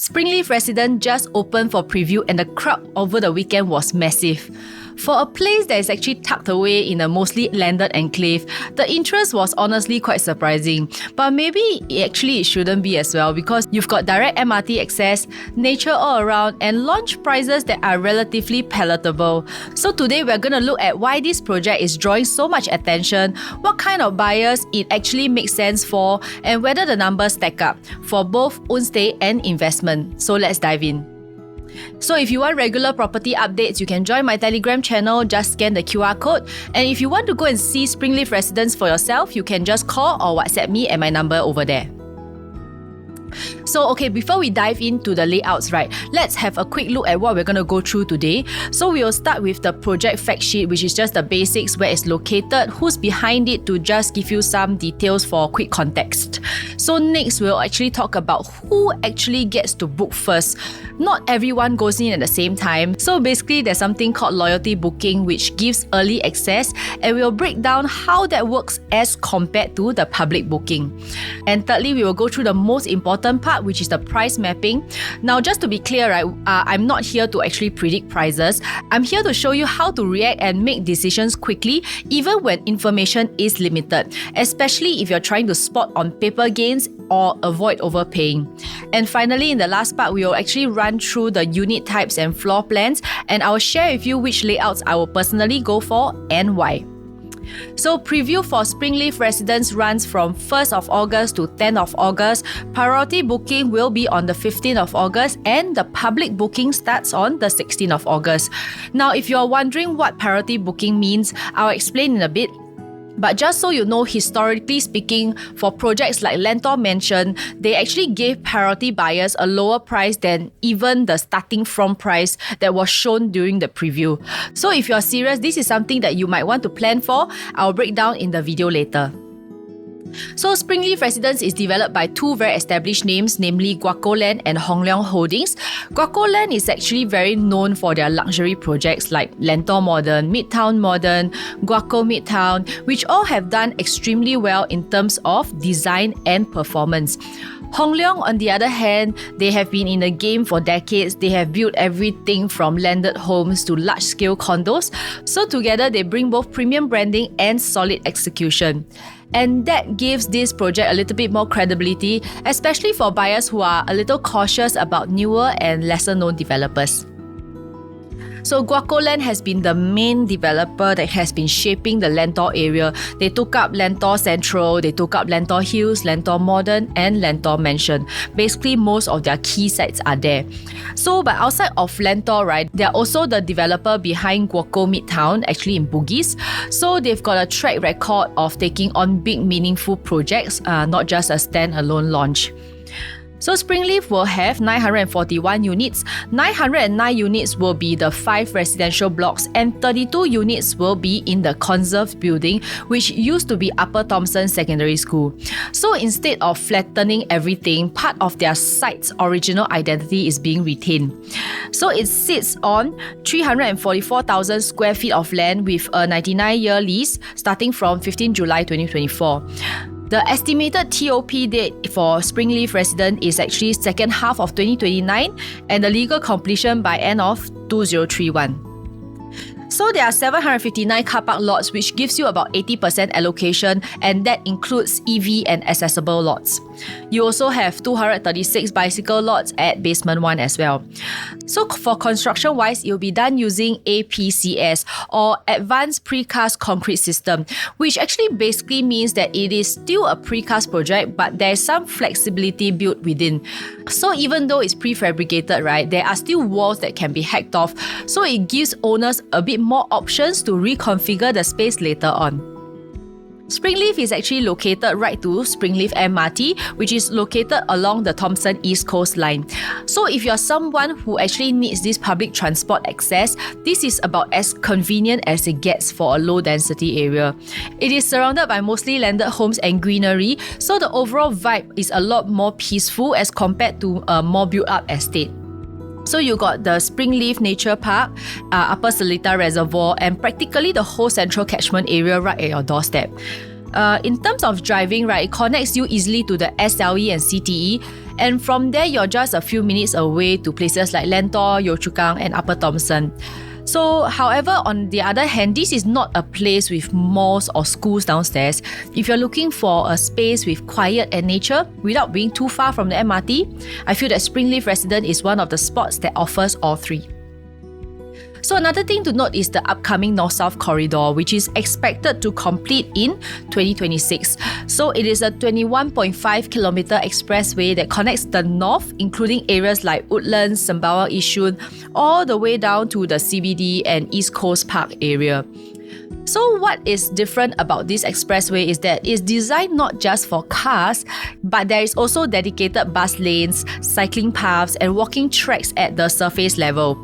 Springleaf Residence just opened for preview and the crowd over the weekend was massive. For a place that is actually tucked away in a mostly landed enclave, the interest was honestly quite surprising. But maybe it shouldn't be as well, because you've got direct MRT access, nature all around, and launch prices that are relatively palatable. So today we're going to look at why this project is drawing so much attention, what kind of buyers it actually makes sense for, and whether the numbers stack up for both own stay and investment. So let's dive in. So if you want regular property updates, you can join my Telegram channel, just scan the QR code. And if you want to go and see Springleaf Residence for yourself, you can just call or WhatsApp me at my number over there. So before we dive into the layouts, let's have a quick look at what we're going to go through today. So we'll start with the project fact sheet, which is just the basics, where it's located, who's behind it, to just give you some details for quick context. So next, we'll actually talk about who actually gets to book first. Not everyone goes in at the same time. So basically, there's something called loyalty booking, which gives early access, and we'll break down how that works as compared to the public booking. And thirdly, we will go through the most important part, which is the price mapping. Now, just to be clear, I'm not here to actually predict prices. I'm here to show you how to react and make decisions quickly, even when information is limited, especially if you're trying to spot on paper gains or avoid overpaying. And finally, in the last part, we will actually run through the unit types and floor plans, and I'll share with you which layouts I will personally go for and why. So preview for Springleaf Residence runs from 1st of August to 10th of August. Priority booking will be on the 15th of August, and the public booking starts on the 16th of August. Now, if you're wondering what priority booking means, I'll explain in a bit. But just so you know, historically speaking, for projects like Lentor Mansion, they actually gave priority buyers a lower price than even the starting from price that was shown during the preview. So if you're serious, this is something that you might want to plan for. I'll break down in the video later. So Springleaf Residence is developed by two very established names, namely Guaco Land and Hong Leong Holdings. Guaco Land is actually very known for their luxury projects like Lentor Modern, Midtown Modern, Guaco Midtown, which all have done extremely well in terms of design and performance. Hong Leong, on the other hand, they have been in the game for decades. They have built everything from landed homes to large-scale condos. So together, they bring both premium branding and solid execution. And that gives this project a little bit more credibility, especially for buyers who are a little cautious about newer and lesser-known developers. So Guaco Land has been the main developer that has been shaping the Lentor area. They took up Lentor Central, they took up Lentor Hills, Lentor Modern, and Lentor Mansion. Basically, most of their key sites are there. So, but outside of Lentor, they're also the developer behind Guaco Midtown, actually in Bugis. So they've got a track record of taking on big, meaningful projects, not just a standalone launch. So Springleaf will have 941 units. 909 units will be the 5 residential blocks, and 32 units will be in the conserved building, which used to be Upper Thomson Secondary School. So instead of flattening everything, part of their site's original identity is being retained. So it sits on 344,000 square feet of land with a 99-year lease starting from 15 July 2024. The estimated TOP date for Springleaf Residence is actually second half of 2029, and the legal completion by end of 2031. So there are 759 car park lots, which gives you about 80% allocation, and that includes EV and accessible lots. You also have 236 bicycle lots at Basement 1 as well. So for construction-wise, it will be done using APCS, or Advanced Precast Concrete System, which actually basically means that it is still a precast project, but there is some flexibility built within. So even though it's prefabricated, there are still walls that can be hacked off, so it gives owners a bit more options to reconfigure the space later on. Springleaf is actually located right to Springleaf MRT, which is located along the Thomson East Coast Line. So if you're someone who actually needs this public transport access, this is about as convenient as it gets for a low-density area. It is surrounded by mostly landed homes and greenery, so the overall vibe is a lot more peaceful as compared to a more built-up estate. So you got the Springleaf Nature Park, Upper Seletar Reservoir, and practically the whole central catchment area right at your doorstep. In terms of driving, right, it connects you easily to the SLE and CTE, and from there you're just a few minutes away to places like Lentor, Yio Chu Kang and Upper Thomson. So, however, on the other hand, this is not a place with malls or schools downstairs. If you're looking for a space with quiet and nature without being too far from the MRT, I feel that Springleaf Residence is one of the spots that offers all three. So another thing to note is the upcoming North-South corridor, which is expected to complete in 2026. So it is a 21.5 kilometer expressway that connects the north, including areas like Woodlands, Sembawang Yishun, all the way down to the CBD and East Coast Park area. So what is different about this expressway is that it's designed not just for cars, but there is also dedicated bus lanes, cycling paths, and walking tracks at the surface level.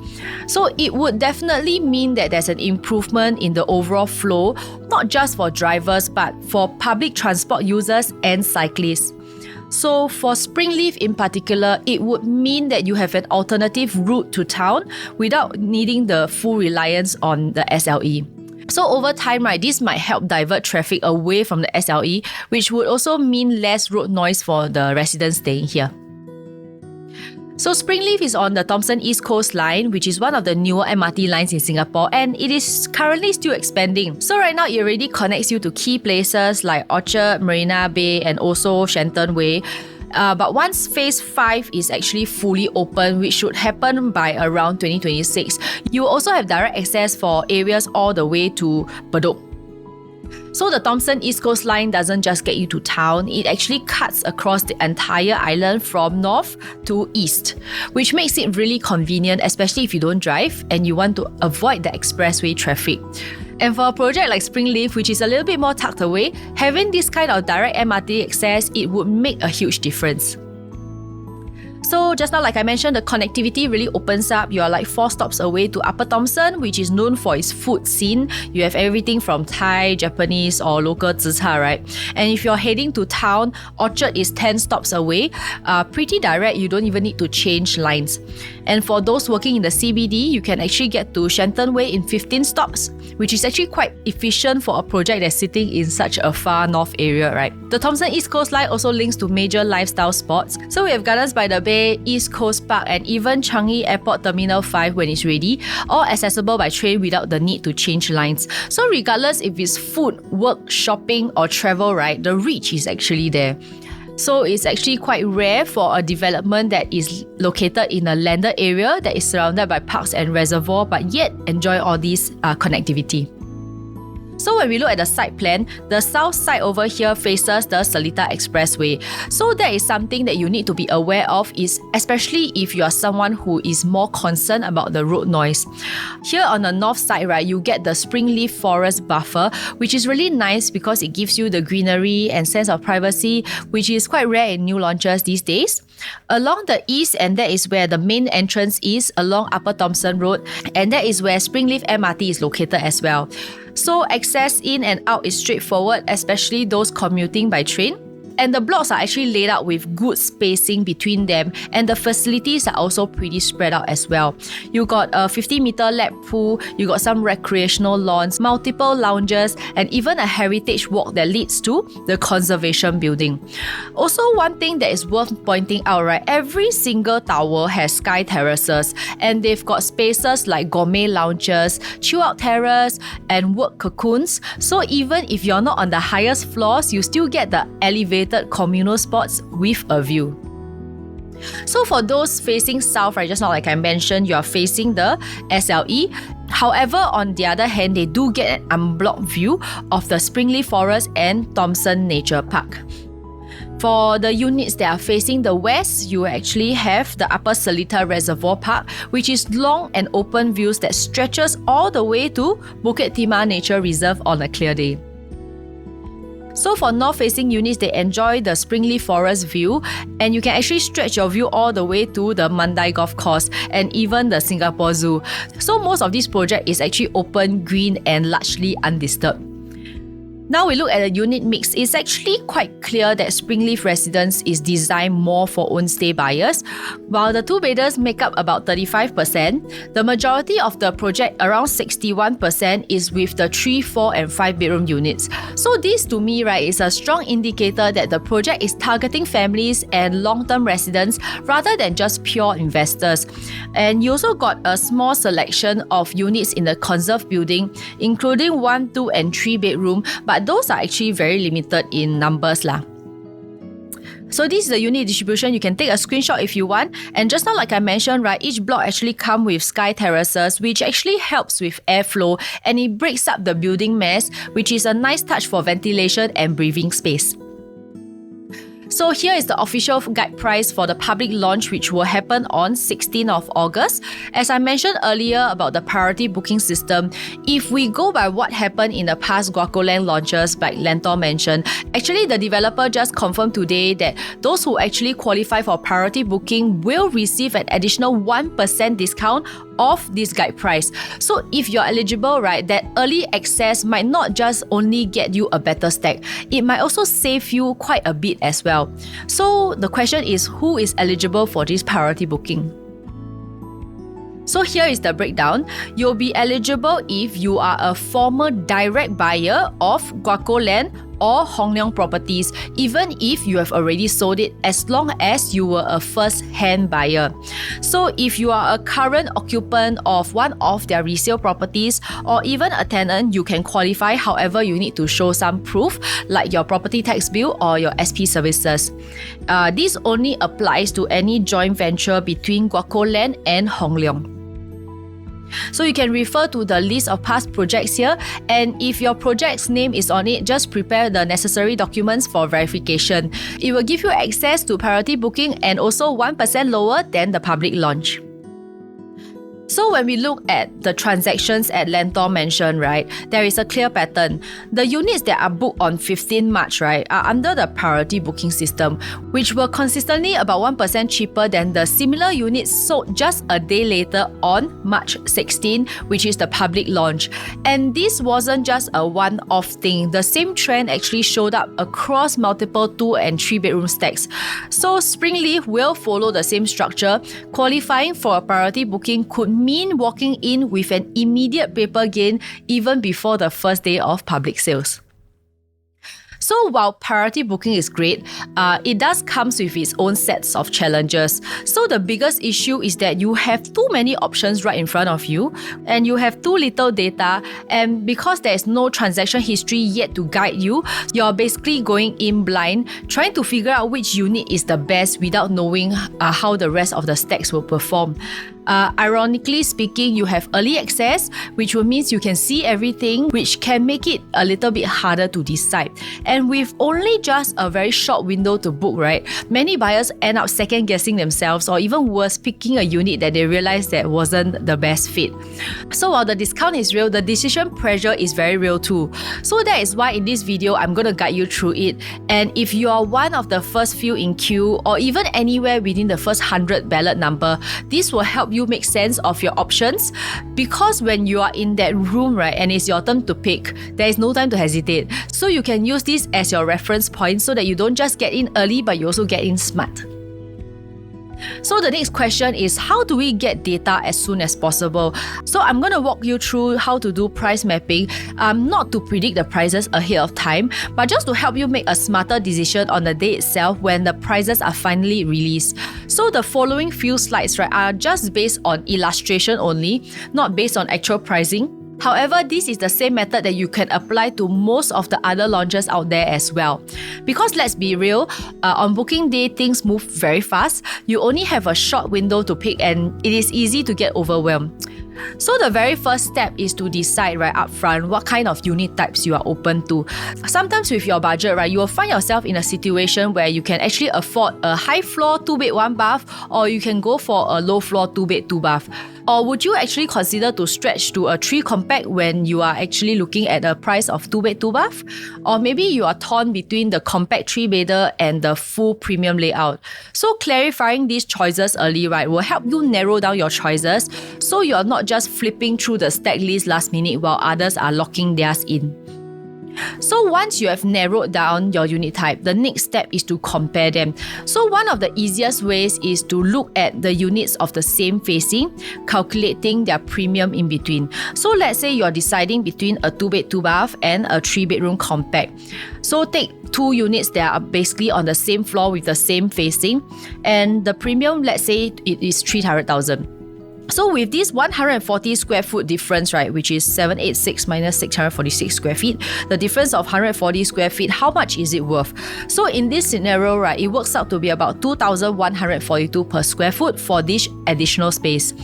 So it would definitely mean that there's an improvement in the overall flow, not just for drivers, but for public transport users and cyclists. So for Springleaf in particular, it would mean that you have an alternative route to town without needing the full reliance on the SLE. So over time, right, this might help divert traffic away from the SLE, which would also mean less road noise for the residents staying here. So Springleaf is on the Thomson East Coast Line, which is one of the newer MRT lines in Singapore, and it is currently still expanding. So right now, it already connects you to key places like Orchard, Marina Bay, and also Shenton Way. But once Phase 5 is actually fully open, which should happen by around 2026, you will also have direct access for areas all the way to Bedok. So the Thomson East Coast Line doesn't just get you to town, it actually cuts across the entire island from north to east, which makes it really convenient, especially if you don't drive and you want to avoid the expressway traffic. And for a project like Springleaf, which is a little bit more tucked away, having this kind of direct MRT access, it would make a huge difference. So just now, like I mentioned, the connectivity really opens up. You are like 4 stops away to Upper Thomson, which is known for its food scene. You have everything from Thai, Japanese or local zi char, right? And if you're heading to town, Orchard is 10 stops away. Pretty direct, you don't even need to change lines. And for those working in the CBD, you can actually get to Shenton Way in 15 stops, which is actually quite efficient for a project that's sitting in such a far north area, right? The Thomson East Coast Line also links to major lifestyle spots. So we have Gardens by the Bay, East Coast Park, and even Changi Airport Terminal 5 when it's ready, all accessible by train without the need to change lines. So regardless if it's food, work, shopping or travel, right, the reach is actually there. So it's actually quite rare for a development that is located in a landed area that is surrounded by parks and reservoir, but yet enjoy all this connectivity. So when we look at the site plan, the south side over here faces the Seletar Expressway. So that is something that you need to be aware of, is especially if you are someone who is more concerned about the road noise. Here on the north side, right, you get the Springleaf Forest Buffer, which is really nice because it gives you the greenery and sense of privacy, which is quite rare in new launches these days. Along the east, and that is where the main entrance is along Upper Thomson Road, and that is where Springleaf MRT is located as well. So access in and out is straightforward, especially those commuting by train. And the blocks are actually laid out with good spacing between them, and the facilities are also pretty spread out as well. You got a 50-meter lap pool, you got some recreational lawns, multiple lounges, and even a heritage walk that leads to the conservation building. Also, one thing that is worth pointing out, right, every single tower has sky terraces, and they've got spaces like gourmet lounges, chill out terrace, and work cocoons. So even if you're not on the highest floors, you still get the elevated communal spots with a view. So for those facing south, right, just now like I mentioned, you are facing the SLE. However, on the other hand, they do get an unblocked view of the Springleaf Forest and Thomson Nature Park. For the units that are facing the west, you actually have the Upper Seletar Reservoir Park, which is long and open views that stretches all the way to Bukit Timah Nature Reserve on a clear day. So for north-facing units, they enjoy the Springleaf Forest view, and you can actually stretch your view all the way to the Mandai Golf Course and even the Singapore Zoo. So most of this project is actually open, green and largely undisturbed. Now we look at the unit mix. It's actually quite clear that Springleaf Residence is designed more for own-stay buyers. While the two-bedders make up about 35%, the majority of the project, around 61%, is with the 3, 4 and 5-bedroom units. So this to me, right, is a strong indicator that the project is targeting families and long-term residents rather than just pure investors. And you also got a small selection of units in the conserved building, including 1, 2 and 3 bedroom, but those are actually very limited in numbers lah. So this is the unit distribution. You can take a screenshot if you want. And just now, like I mentioned, right, each block actually comes with sky terraces, which actually helps with airflow and it breaks up the building mass, which is a nice touch for ventilation and breathing space. So here is the official guide price for the public launch, which will happen on 16th of August. As I mentioned earlier about the priority booking system, if we go by what happened in the past Guacoland launches, like Lentor mentioned, actually the developer just confirmed today that those who actually qualify for priority booking will receive an additional 1% discount off this guide price. So if you're eligible, right, that early access might not just only get you a better stack, it might also save you quite a bit as well. So the question is, who is eligible for this priority booking? So here is the breakdown. You'll be eligible if you are a former direct buyer of Guacoland or Hong Leong properties, even if you have already sold it, as long as you were a first-hand buyer. So if you are a current occupant of one of their resale properties or even a tenant, you can qualify. However, you need to show some proof like your property tax bill or your SP services. This only applies to any joint venture between Guacoland and Hong Leong. So you can refer to the list of past projects here, and if your project's name is on it, just prepare the necessary documents for verification. It will give you access to priority booking and also 1% lower than the public launch. So when we look at the transactions at Lentor mentioned, right, there is a clear pattern. The units that are booked on 15 March, right, are under the priority booking system, which were consistently about 1% cheaper than the similar units sold just a day later on March 16, which is the public launch. And this wasn't just a one-off thing. The same trend actually showed up across multiple 2 and 3 bedroom stacks. So Springleaf will follow the same structure. Qualifying for a priority booking could mean walking in with an immediate paper gain even before the first day of public sales. So while priority booking is great, it does come with its own sets of challenges. So the biggest issue is that you have too many options right in front of you and you have too little data, and because there is no transaction history yet to guide you, you're basically going in blind, trying to figure out which unit is the best without knowing how the rest of the stacks will perform. Ironically speaking, you have early access, which will mean you can see everything, which can make it a little bit harder to decide. And with only just a very short window to book, right, many buyers end up second guessing themselves, or even worse, picking a unit that they realize that wasn't the best fit. So while the discount is real, the decision pressure is very real too. So that is why in this video, I'm going to guide you through it. And if you are one of the first few in queue, or even anywhere within the first 100 ballot number, this will help you make sense of your options, because when you are in that room, right, and it's your turn to pick, there is no time to hesitate. So you can use this as your reference point so that you don't just get in early, but you also get in smart. So the next question is, how do we get data as soon as possible? So I'm going to walk you through how to do price mapping, not to predict the prices ahead of time, but just to help you make a smarter decision on the day itself when the prices are finally released. So the following few slides, right, are just based on illustration only, not based on actual pricing. However, this is the same method that you can apply to most of the other launches out there as well. Because let's be real, on booking day, things move very fast. You only have a short window to pick and it is easy to get overwhelmed. So the very first step is to decide right up front what kind of unit types you are open to. Sometimes with your budget, right, you will find yourself in a situation where you can actually afford a high floor 2-bed 1-bath, or you can go for a low floor 2-bed 2-bath. Or would you actually consider to stretch to a 3 compact when you are actually looking at a price of 2-bed 2-bath? Or maybe you are torn between the compact 3-bedder and the full premium layout. So clarifying these choices early, right, will help you narrow down your choices so you're not just flipping through the stack list last minute while others are locking theirs in. So once you have narrowed down your unit type, the next step is to compare them. So one of the easiest ways is to look at the units of the same facing, calculating their premium in between. So let's say you're deciding between a 2-bed 2-bath and a 3-bedroom compact. So take 2 units that are basically on the same floor with the same facing, and the premium, let's say it is 300,000. So with this 140 square foot difference, right, which is 786 minus 646 square feet, the difference of 140 square feet, how much is it worth? So in this scenario, right, it works out to be about 2,142 per square foot for this additional space.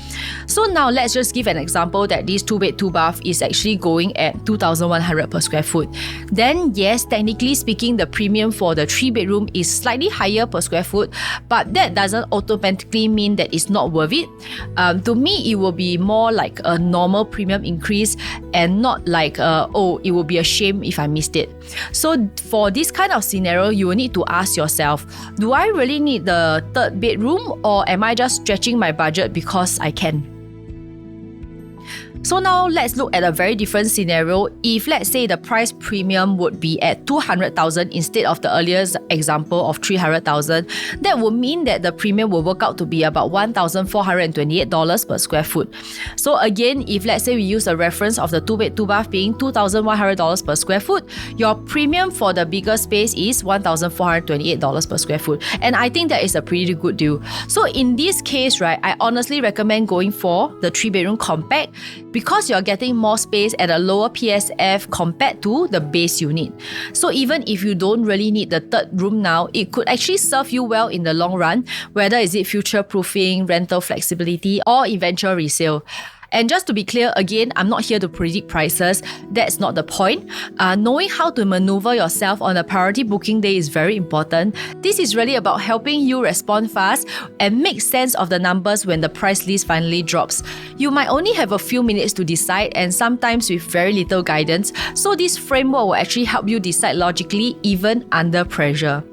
So now let's just give an example that this 2-bed 2-bath is actually going at 2,100 per square foot. Then yes, technically speaking, the premium for the 3-bedroom is slightly higher per square foot, but that doesn't automatically mean that it's not worth it. To me, it will be more like a normal premium increase and not like, it will be a shame if I missed it. So for this kind of scenario, you will need to ask yourself, do I really need the 3rd bedroom, or am I just stretching my budget because I can? So now let's look at a very different scenario. If let's say the price premium would be at 200,000 instead of the earlier example of 300,000, that would mean that the premium will work out to be about $1,428 per square foot. So again, if let's say we use a reference of the 2-bed 2-bath being $2,100 per square foot, your premium for the bigger space is $1,428 per square foot. And I think that is a pretty good deal. So in this case, right, I honestly recommend going for the 3-bedroom compact, because you're getting more space at a lower PSF compared to the base unit. So even if you don't really need the 3rd room now, it could actually serve you well in the long run, whether is it future-proofing, rental flexibility, or eventual resale. And just to be clear, again, I'm not here to predict prices. That's not the point. Knowing how to maneuver yourself on a priority booking day is very important. This is really about helping you respond fast and make sense of the numbers when the price list finally drops. You might only have a few minutes to decide, and sometimes with very little guidance. So this framework will actually help you decide logically, even under pressure.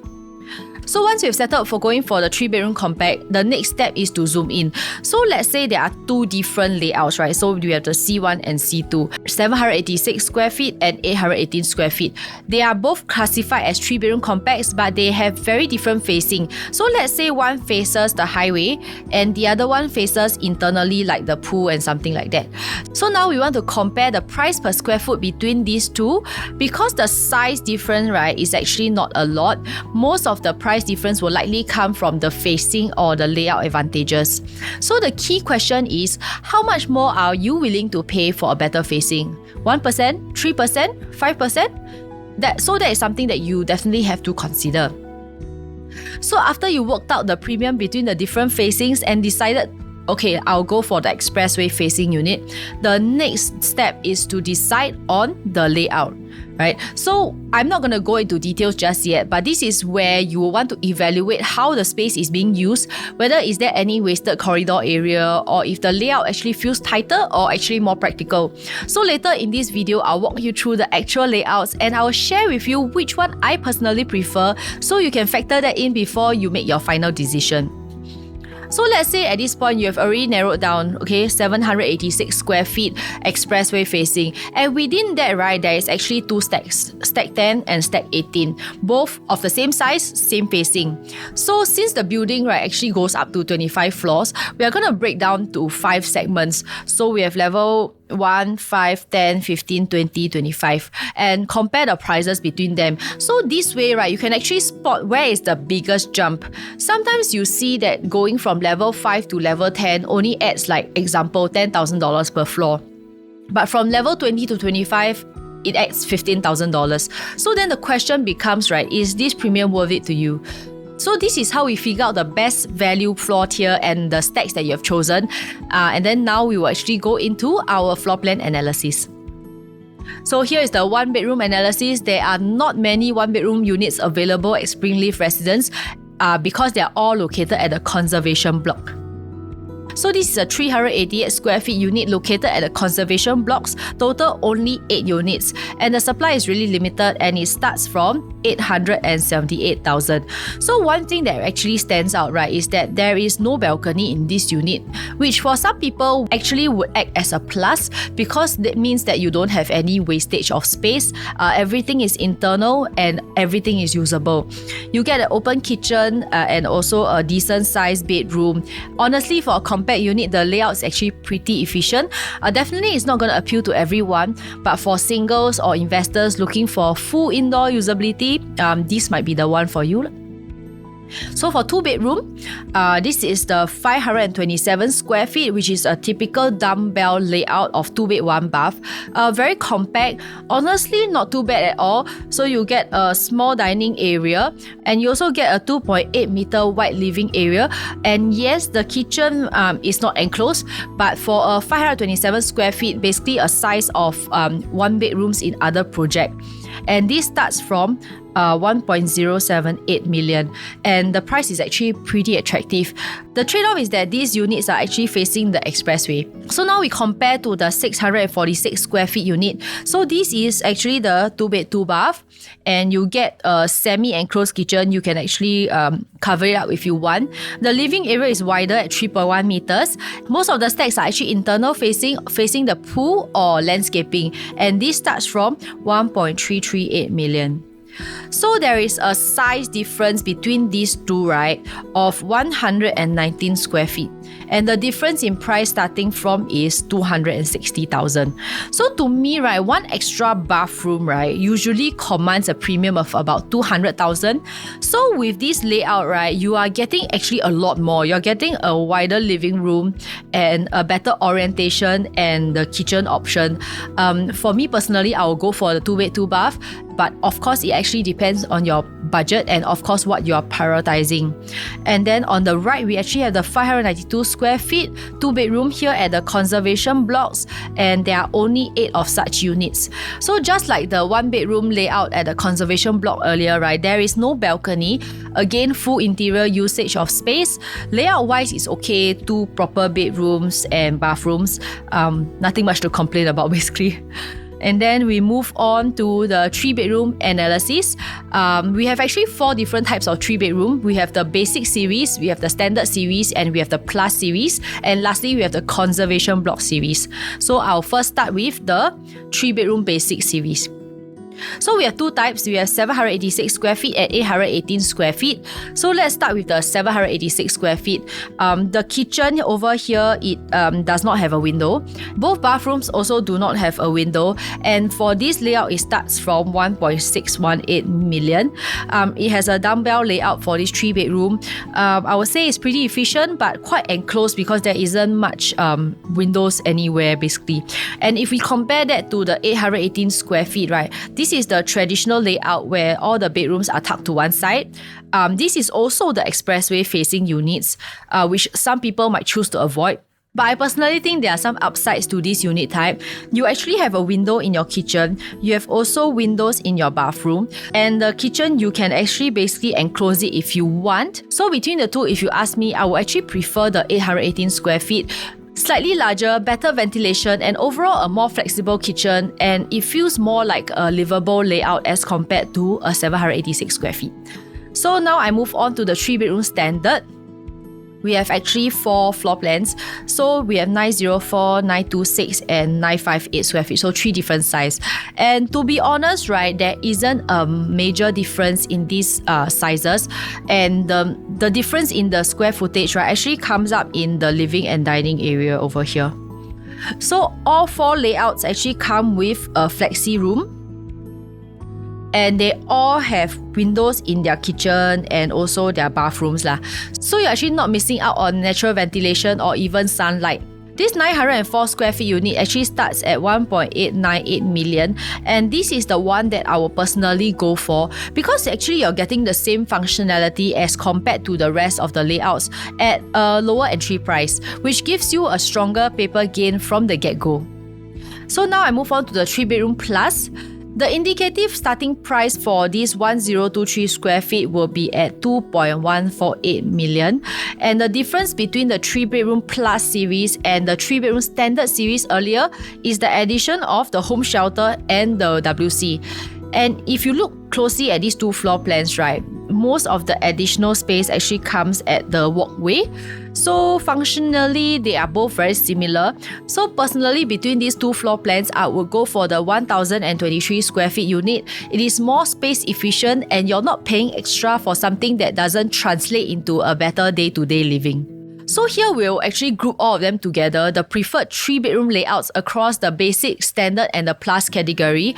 So once you've settled for going for the 3-bedroom compact, the next step is to zoom in. So let's say there are 2 different layouts, right? So we have the C1 and C2, 786 square feet and 818 square feet. They are both classified as 3-bedroom compacts, but they have very different facing. So let's say one faces the highway and the other one faces internally, like the pool and something like that. So now we want to compare the price per square foot between these two. Because the size difference, right, is actually not a lot, most of the price difference will likely come from the facing or the layout advantages. So the key question is, how much more are you willing to pay for a better facing? 1%, 3%, 5%? That is something that you definitely have to consider. So after you worked out the premium between the different facings and decided, okay, I'll go for the expressway facing unit, the next step is to decide on the layout, right? So I'm not going to go into details just yet, but this is where you will want to evaluate how the space is being used, whether is there any wasted corridor area, or if the layout actually feels tighter or actually more practical. So later in this video, I'll walk you through the actual layouts and I'll share with you which one I personally prefer, so you can factor that in before you make your final decision. So let's say at this point you have already narrowed down, okay, 786 square feet expressway facing, and within that, right, there is actually 2 stacks, stack 10 and stack 18, both of the same size, same facing. So since the building, right, actually goes up to 25 floors, we are going to break down to 5 segments. So we have level 1, 5, 10, 15, 20, 25, and compare the prices between them. So this way, right, you can actually spot where is the biggest jump. Sometimes you see that going from level 5 to level 10 only adds, like example, $10,000 per floor. But from level 20 to 25, it adds $15,000. So then the question becomes, right, is this premium worth it to you? So this is how we figure out the best value floor tier and the stacks that you have chosen. And then now we will actually go into our floor plan analysis. So here is the 1-bedroom analysis. There are not many 1-bedroom units available at Springleaf Residence because they are all located at the conservation block. So this is a 388 square feet unit located at the conservation blocks, total only 8 units, and the supply is really limited and it starts from 878,000. So one thing that actually stands out, right, is that there is no balcony in this unit, which for some people actually would act as a plus because that means that you don't have any wastage of space. Everything is internal and everything is usable. You get an open kitchen and also a decent sized bedroom. Honestly, for a compact unit, the layout is actually pretty efficient. Definitely it's not going to appeal to everyone, but for singles or investors looking for full indoor usability, this might be the one for you. So for 2-bedroom, this is the 527 square feet, which is a typical dumbbell layout of 2 bed 1 bath. Very compact, honestly not too bad at all. So you get a small dining area and you also get a 2.8 meter wide living area. And yes, the kitchen is not enclosed, but for a 527 square feet, basically a size of 1 bedrooms in other project. And this starts from 1.078 million, and the price is actually pretty attractive. The trade-off is that these units are actually facing the expressway. So now we compare to the 646 square feet unit. So this is actually the 2 bed 2 bath, and you get a semi-enclosed kitchen. You can actually cover it up if you want. The living area is wider at 3.1 meters. Most of the stacks are actually internal facing the pool or landscaping, and this starts from 1.338 million. So there is a size difference between these two, right, of 119 square feet. And the difference in price starting from is 260,000. So to me, right, one extra bathroom, right, usually commands a premium of about 200,000. So with this layout, right, you are getting actually a lot more. You're getting a wider living room and a better orientation and the kitchen option. For me personally, I will go for the 2 bed 2 bath. But of course, it actually depends on your budget and of course what you are prioritizing. And then on the right, we actually have the 592 square feet 2-bedroom here at the conservation blocks, and there are only 8 of such units. So just like the 1-bedroom layout at the conservation block earlier, right, there is no balcony. Again, full interior usage of space. Layout wise, it's okay. 2 proper bedrooms and bathrooms. Nothing much to complain about basically. And then we move on to the 3-bedroom analysis. We have actually 4 different types of 3-bedroom. We have the basic series, we have the standard series, and we have the plus series. And lastly, we have the conservation block series. So I'll first start with the 3-bedroom basic series. So we have 2 types. We have 786 square feet and 818 square feet. So let's start with the 786 square feet. The kitchen over here, it does not have a window. Both bathrooms also do not have a window. And for this layout, it starts from 1.618 million. It has a dumbbell layout for this 3-bedroom. I would say it's pretty efficient, but quite enclosed because there isn't much windows anywhere basically. And if we compare that to the 818 square feet, right, this is the traditional layout where all the bedrooms are tucked to one side. This is also the expressway facing units, which some people might choose to avoid. But I personally think there are some upsides to this unit type. You actually have a window in your kitchen. You have also windows in your bathroom. And the kitchen, you can actually basically enclose it if you want. So between the two, if you ask me, I would actually prefer the 818 square feet. Slightly larger, better ventilation, and overall a more flexible kitchen, and it feels more like a livable layout as compared to a 786 square feet. So now I move on to the 3-bedroom standard. We have actually 4 floor plans. So we have 904, 926 and 958 square feet. So 3 different sizes. And to be honest, right, there isn't a major difference in these sizes. And the difference in the square footage, right, actually comes up in the living and dining area over here. So all 4 layouts actually come with a flexi room. And they all have windows in their kitchen and also their bathrooms lah. So you're actually not missing out on natural ventilation or even sunlight. This 904 square feet unit actually starts at 1.898 million, and this is the one that I will personally go for because actually you're getting the same functionality as compared to the rest of the layouts at a lower entry price, which gives you a stronger paper gain from the get-go. So now I move on to the 3-bedroom plus. The indicative starting price for this 1023 square feet will be at 2.148 million, and the difference between the 3-bedroom plus series and the 3-bedroom standard series earlier is the addition of the home shelter and the WC. And if you look closely at these two floor plans, right, most of the additional space actually comes at the walkway. So functionally, they are both very similar. So personally, between these two floor plans, I would go for the 1023 square feet unit. It is more space efficient and you're not paying extra for something that doesn't translate into a better day-to-day living. So here we'll actually group all of them together, the preferred 3-bedroom layouts across the basic, standard and the plus category.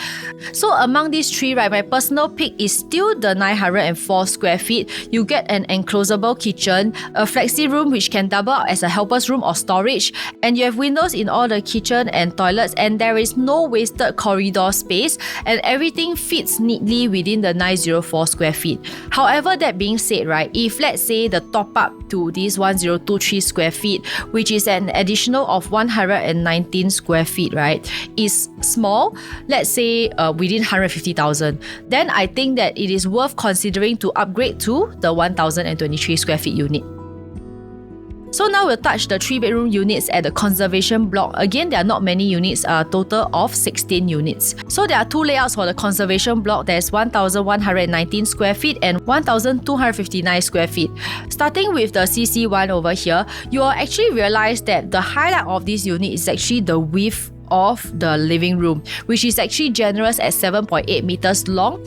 So among these three, right, my personal pick is still the 904 square feet. You get an enclosable kitchen, a flexi room which can double up as a helper's room or storage, and you have windows in all the kitchen and toilets, and there is no wasted corridor space, and everything fits neatly within the 904 square feet. However, that being said, right, if let's say the top up to this 1023 square feet, which is an additional of 119 square feet, right, is small, let's say within 150,000, then I think that it is worth considering to upgrade to the 1023 square feet unit. So now we'll touch the 3-bedroom units at the conservation block. Again, there are not many units, a total of 16 units. So there are two layouts for the conservation block. There's 1,119 square feet and 1,259 square feet. Starting with the CC1 over here, you will actually realize that the highlight of this unit is actually the width of the living room, which is actually generous at 7.8 meters long,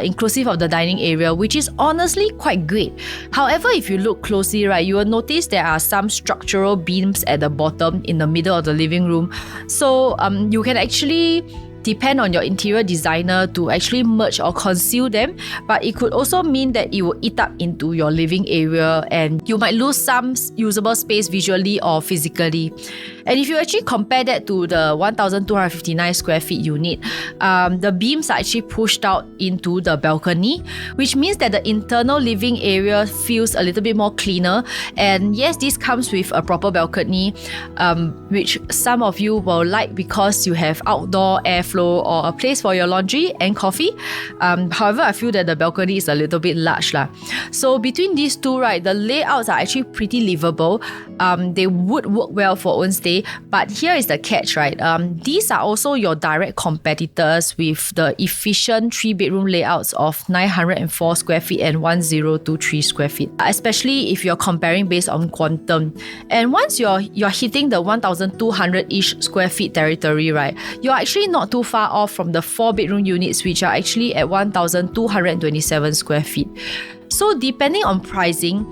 inclusive of the dining area, which is honestly quite great. However, if you look closely, right, you will notice there are some structural beams at the bottom in the middle of the living room. So you can actually depend on your interior designer to actually merge or conceal them, but it could also mean that it will eat up into your living area and you might lose some usable space visually or physically. And if you actually compare that to the 1,259 square feet unit, the beams are actually pushed out into the balcony, which means that the internal living area feels a little bit more cleaner. And yes, this comes with a proper balcony, which some of you will like because you have outdoor airflow or a place for your laundry and coffee. However, I feel that the balcony is a little bit large. So between these two, right, the layouts are actually pretty livable. They would work well for own stay. But here is the catch, right? These are also your direct competitors with the efficient 3-bedroom layouts of 904 square feet and 1023 square feet, especially if you're comparing based on quantum. And once you're hitting the 1,200-ish square feet territory, right, you're actually not too far off from the 4-bedroom units, which are actually at 1,227 square feet. So depending on pricing,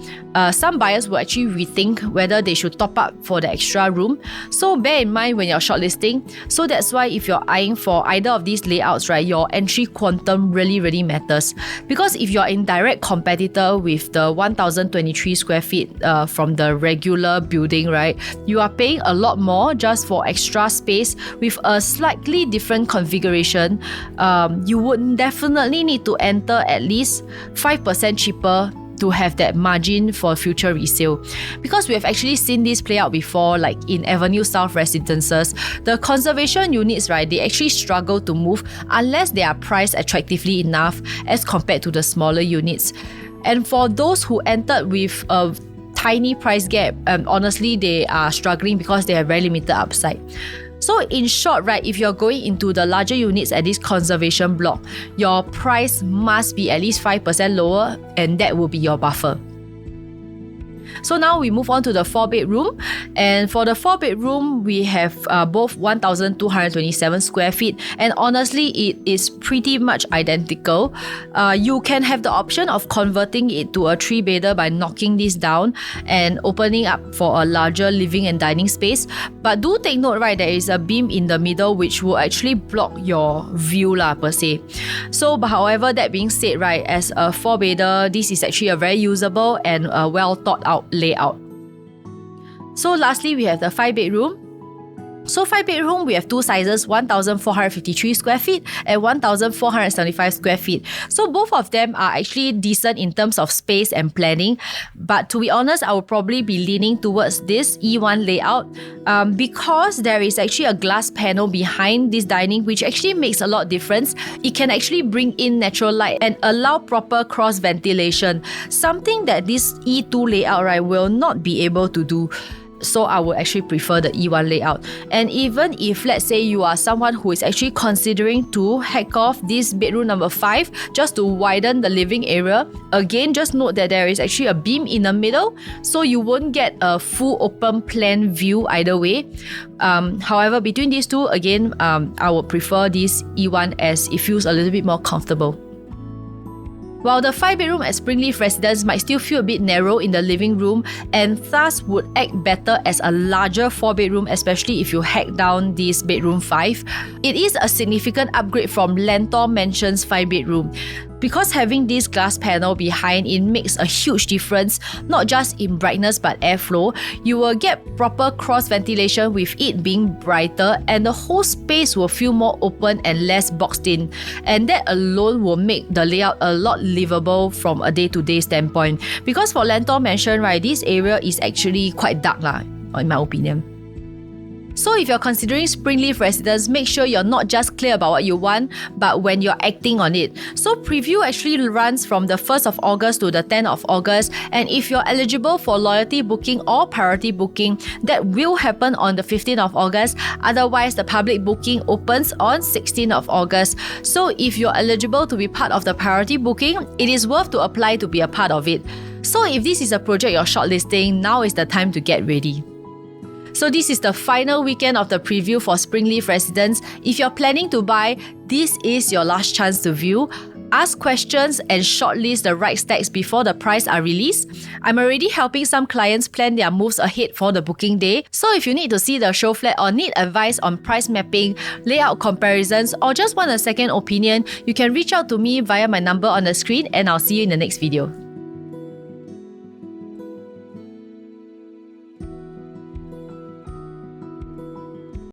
some buyers will actually rethink whether they should top up for the extra room. So bear in mind when you're shortlisting. So that's why if you're eyeing for either of these layouts, right, your entry quantum really matters. Because if you're in direct competitor with the 1,023 square feet from the regular building, right, you are paying a lot more just for extra space with a slightly different configuration. You would definitely need to enter at least 5% cheaper to have that margin for future resale. Because we have actually seen this play out before, like in Avenue South residences, the conservation units, right, they actually struggle to move unless they are priced attractively enough as compared to the smaller units. And for those who entered with a tiny price gap, honestly, they are struggling because they have very limited upside. So in short, right, if you're going into the larger units at this conservation block, your price must be at least 5% lower, and that will be your buffer. So now we move on to the 4-bedroom, and for the 4-bedroom, we have both 1,227 square feet, and honestly, it is pretty much identical. You can have the option of converting it to a 3-bedder by knocking this down and opening up for a larger living and dining space. But do take note, right, there is a beam in the middle which will actually block your view per se. So, but however, that being said, right, as a 4-bedder, this is actually a very usable and well thought out layout. So lastly, we have the 5-bedroom. So 5-bedroom, we have two sizes, 1,453 square feet and 1,475 square feet. So both of them are actually decent in terms of space and planning. But to be honest, I would probably be leaning towards this E1 layout because there is actually a glass panel behind this dining, which actually makes a lot of difference. It can actually bring in natural light and allow proper cross ventilation, something that this E2 layout, right, will not be able to do. So I would actually prefer the E1 layout. And even if, let's say, you are someone who is actually considering to hack off this bedroom number 5 just to widen the living area, again, just note that there is actually a beam in the middle, so you won't get a full open plan view either way. However, between these two, again, I would prefer this E1 as it feels a little bit more comfortable. While the 5-bedroom at Springleaf Residence might still feel a bit narrow in the living room and thus would act better as a larger 4-bedroom, especially if you hack down this bedroom 5, it is a significant upgrade from Lentor Mansion's 5-bedroom. Because having this glass panel behind it makes a huge difference, not just in brightness but airflow. You will get proper cross ventilation with it being brighter, and the whole space will feel more open and less boxed in. And that alone will make the layout a lot livable from a day-to-day standpoint. Because for Lentor Mansion, right, this area is actually quite dark in my opinion. So if you're considering Springleaf Residence, make sure you're not just clear about what you want, but when you're acting on it. So preview actually runs from the 1st of August to the 10th of August, and if you're eligible for loyalty booking or priority booking, that will happen on the 15th of August. Otherwise, the public booking opens on 16th of August. So if you're eligible to be part of the priority booking, it is worth to apply to be a part of it. So if this is a project you're shortlisting, now is the time to get ready. So this is the final weekend of the preview for Springleaf Residence. If you're planning to buy, this is your last chance to view. Ask questions and shortlist the right stacks before the price are released. I'm already helping some clients plan their moves ahead for the booking day. So if you need to see the show flat or need advice on price mapping, layout comparisons, or just want a second opinion, you can reach out to me via my number on the screen, and I'll see you in the next video.